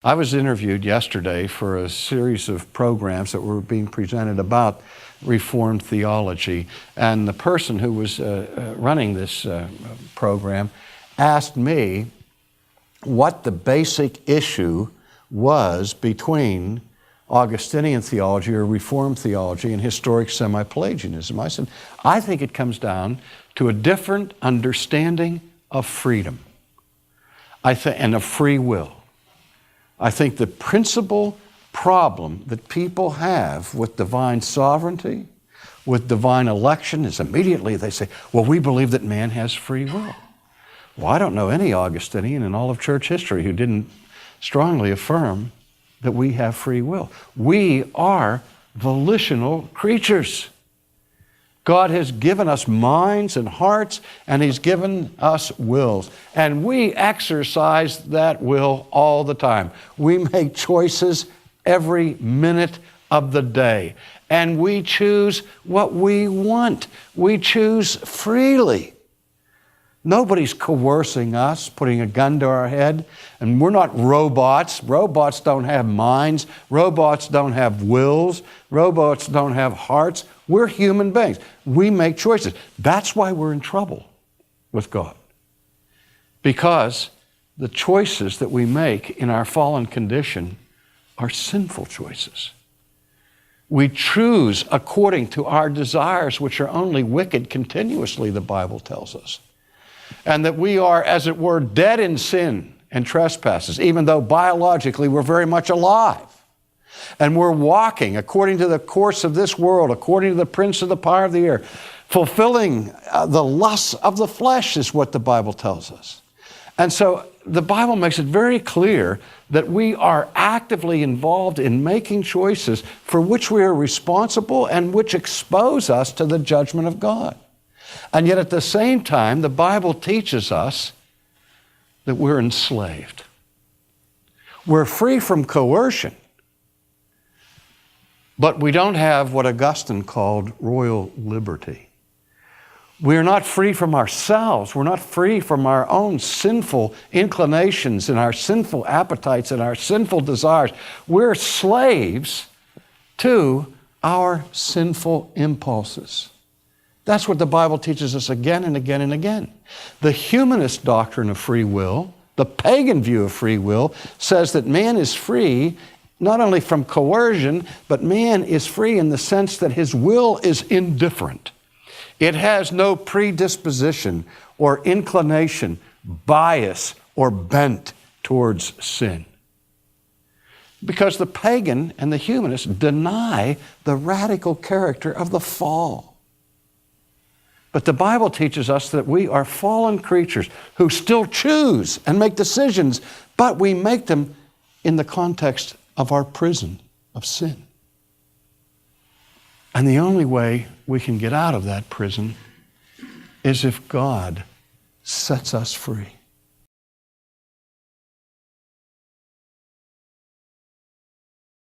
I was interviewed yesterday for a series of programs that were being presented about Reformed theology, and the person who was running this program asked me what the basic issue was between Augustinian theology or Reformed theology and historic semi-Pelagianism. I said, I think it comes down to a different understanding of freedom and of free will. I think the principal problem that people have with divine sovereignty, with divine election, is immediately they say, well, we believe that man has free will. Well, I don't know any Augustinian in all of church history who didn't strongly affirm that we have free will. We are volitional creatures. God has given us minds and hearts, and He's given us wills. And we exercise that will all the time. We make choices every minute of the day. And we choose what we want. We choose freely. Nobody's coercing us, putting a gun to our head. And we're not robots. Robots don't have minds. Robots don't have wills. Robots don't have hearts. We're human beings. We make choices. That's why we're in trouble with God. Because the choices that we make in our fallen condition are sinful choices. We choose according to our desires, which are only wicked continuously, the Bible tells us. And that we are, as it were, dead in sin and trespasses, even though biologically we're very much alive. And we're walking according to the course of this world, according to the prince of the power of the air, fulfilling the lusts of the flesh is what the Bible tells us. And so the Bible makes it very clear that we are actively involved in making choices for which we are responsible and which expose us to the judgment of God. And yet at the same time, the Bible teaches us that we're enslaved. We're free from coercion, but we don't have what Augustine called royal liberty. We're not free from ourselves. We're not free from our own sinful inclinations and our sinful appetites and our sinful desires. We're slaves to our sinful impulses. That's what the Bible teaches us again and again and again. The humanist doctrine of free will, the pagan view of free will, says that man is free not only from coercion, but man is free in the sense that his will is indifferent. It has no predisposition or inclination, bias, or bent towards sin. Because the pagan and the humanist deny the radical character of the fall. But the Bible teaches us that we are fallen creatures who still choose and make decisions, but we make them in the context of our prison of sin. And the only way we can get out of that prison is if God sets us free.